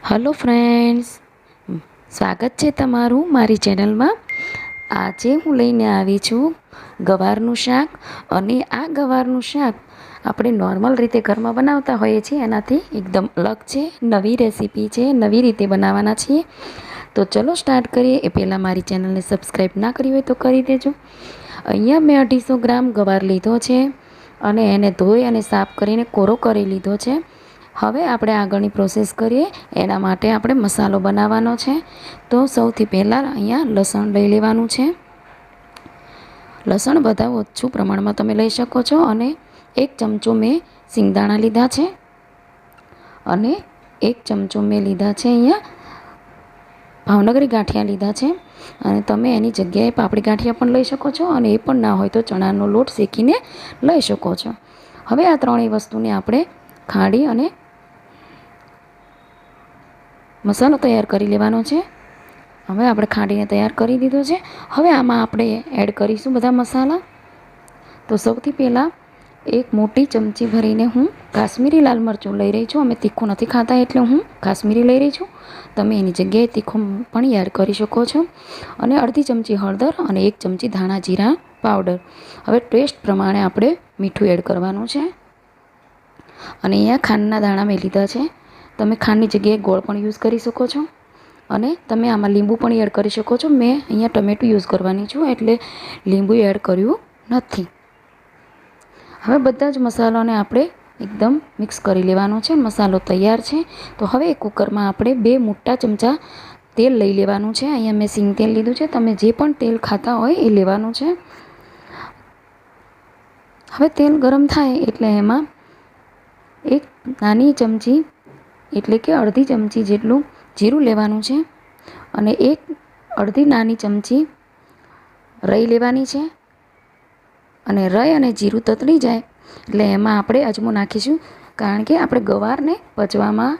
Hello friends, સ્વાગત છે તમારું મારી ચેનલમાં. આજે હું લઈને આવી છું ગવારનું શાક. અને આ ગવારનું શાક આપણે નોર્મલ રીતે ઘરમાં બનાવતા હોઈએ છીએ એનાથી એકદમ અલગ છે. નવી રેસીપી છે, નવી રીતે બનાવવાના છીએ. તો ચલો સ્ટાર્ટ કરીએ. એ પહેલાં મારી ચેનલને સબસ્ક્રાઈબ ના કરી હોય તો કરી દેજો. અહીંયા મેં 250 ગ્રામ ગવાર લીધો છે અને એને ધોઈ અને સાફ કરીને કોરો કરી લીધો છે. હવે આપણે આગળની પ્રોસેસ કરીએ. એના માટે આપણે મસાલો બનાવવાનો છે. તો સૌથી પહેલાં અહીંયા લસણ લઈ લેવાનું છે. લસણ બધા ઓછું પ્રમાણમાં તમે લઈ શકો છો. અને 1 ચમચો મેં સિંગદાણા લીધા છે અને 1 ચમચો મેં લીધા છે અહીંયા ભાવનગરી ગાંઠિયા લીધા છે. અને તમે એની જગ્યાએ પાપડી ગાંઠિયા પણ લઈ શકો છો, અને એ પણ ના હોય તો ચણાનો લોટ શેકીને લઈ શકો છો. હવે આ ત્રણેય વસ્તુને આપણે ખાંડી અને મસાલો તૈયાર કરી લેવાનો છે. હવે આપણે ખાંડીને તૈયાર કરી દીધો છે. હવે આમાં આપણે એડ કરીશું બધા મસાલા. તો સૌથી પહેલાં 1 મોટી ચમચી ભરીને હું કાશ્મીરી લાલ મરચું લઈ રહી છું. અમે તીખું નથી ખાતા એટલે હું કાશ્મીરી લઈ રહી છું. તમે એની જગ્યાએ તીખું પણ એડ કરી શકો છો. અને અડધી ચમચી હળદર અને 1 ચમચી ધાણા જીરા પાવડર. હવે ટેસ્ટ પ્રમાણે આપણે મીઠું એડ કરવાનું છે. અને અહીંયા ખાંડના દાણા મેં લીધા છે. તમે ખાંડની જગ્યાએ ગોળ પણ યુઝ કરી શકો છો. અને તમે આમાં લીંબુ પણ એડ કરી શકો છો. મેં અહીંયા ટમેટું યુઝ કરવાની છું એટલે લીંબુ એડ કર્યું નથી. હવે બધા જ મસાલાને આપણે એકદમ મિક્સ કરી લેવાનો છે. મસાલો તૈયાર છે. તો હવે કુકરમાં આપણે 2 મોટા ચમચા તેલ લઈ લેવાનું છે. અહીંયા મેં સિંગ તેલ લીધું છે. તમે જે પણ તેલ ખાતા હોય એ લેવાનું છે. હવે તેલ ગરમ થાય એટલે એમાં 1 નાની ચમચી એટલે કે અડધી ચમચી જેટલું જીરું લેવાનું છે. અને અડધી નાની ચમચી રાઈ લેવાની છે. અને રાઈ અને જીરું તતડી જાય એટલે એમાં આપણે અજમો નાખીશું. કારણ કે આપણે ગવારને પચવામાં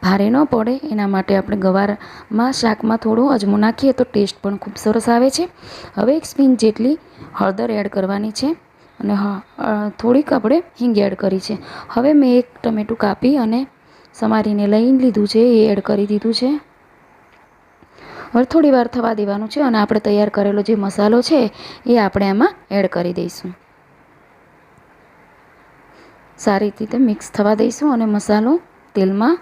ભારે ન પડે એના માટે આપણે ગવારમાં શાકમાં થોડો અજમો નાખીએ તો ટેસ્ટ પણ ખૂબ સરસ આવે છે. હવે 1 સ્પૂન જેટલી હળદર એડ કરવાની છે. અને થોડીક આપણે હિંગ એડ કરી છે. હવે મેં 1 ટમેટું કાપી અને સમારીને લઈ લીધું છે, એ એડ કરી દીધું છે. હવે થોડી વાર થવા દેવાનું છે. અને આપણે તૈયાર કરેલો જે મસાલો છે એ આપણે આમાં એડ કરી દઈશું. સારી રીતે મિક્સ થવા દઈશું. અને મસાલો તેલમાં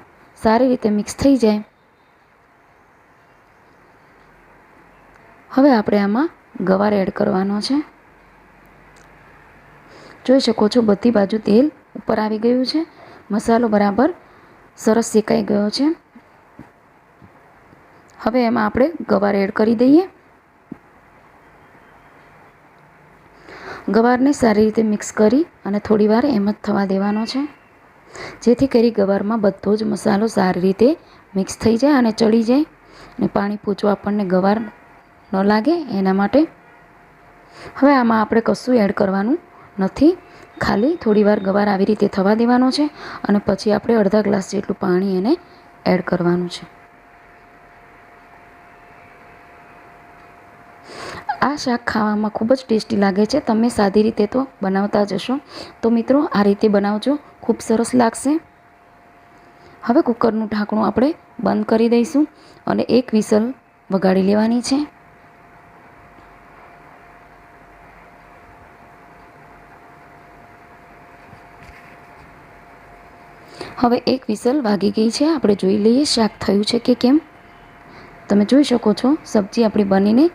સારી રીતે મિક્સ થઈ જાય. હવે આપણે આમાં ગવાર એડ કરવાનો છે. જોઈ શકો છો બધી બાજુ તેલ ઉપર આવી ગયું છે. મસાલો બરાબર સરસ શેકાઈ ગયો છે. હવે એમાં આપણે ગવાર એડ કરી દઈએ. ગવારને સારી રીતે મિક્સ કરી અને થોડીવાર એમ જ થવા દેવાનો છે. જેથી કરી ગવારમાં બધો જ મસાલો સારી રીતે મિક્સ થઈ જાય અને ચડી જાય. અને પાણી પૂછવું આપણને ગવાર ન લાગે એના માટે. હવે આમાં આપણે કશું એડ કરવાનું નથી. ખાલી થોડીવાર ગવાર આવી રીતે થવા દેવાનો છે. અને પછી આપણે અડધા ગ્લાસ જેટલું પાણી એને એડ કરવાનું છે. આ શાક ખાવામાં ખૂબ જ ટેસ્ટી લાગે છે. તમે સાદી રીતે તો બનાવતા જ હશો. તો મિત્રો આ રીતે બનાવજો, ખૂબ સરસ લાગશે. હવે કુકરનું ઢાંકણું આપણે બંધ કરી દઈશું અને 1 વિસલ વગાડી લેવાની છે. હવે 1 વિસલ વાગી ગઈ છે. આપણે જોઈ લઈએ શાક થયું છે કે કેમ. તમે જોઈ શકો છો સબ્જી આપણી બનીને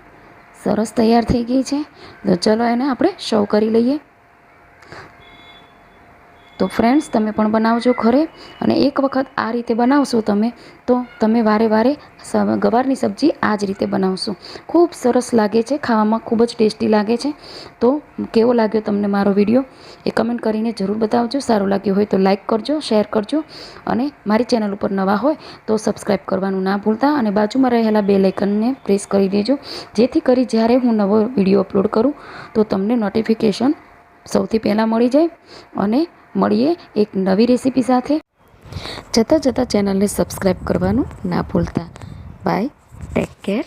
સરસ તૈયાર થઈ ગઈ છે. તો ચલો એને આપણે સર્વ કરી લઈએ. તો ફ્રેન્ડ્સ તમે પણ બનાવજો ઘરે. અને એક વખત આ રીતે બનાવશો તમે તો તમે વારે વારે ગવારની સબ્જી આ જ રીતે બનાવશો. ખૂબ સરસ લાગે છે, ખાવામાં ખૂબ જ ટેસ્ટી લાગે છે. તો કેવો લાગ્યો તમને મારો વિડીયો એ કમેન્ટ કરીને જરૂર બતાવજો. સારો લાગ્યો હોય તો લાઈક કરજો, શેર કરજો. અને મારી ચેનલ ઉપર નવા હોય તો સબસ્ક્રાઈબ કરવાનું ના ભૂલતા. અને બાજુમાં રહેલા બેલ આઇકનને પ્રેસ કરી દેજો, જેથી કરી જ્યારે હું નવો વિડીયો અપલોડ કરું તો તમને નોટિફિકેશન સૌથી પહેલાં મળી જાય. અને મળીએ એક નવી રેસીપી સાથે. જતાં ચેનલને સબસ્ક્રાઈબ કરવાનું ના ભૂલતા. Bye, take care.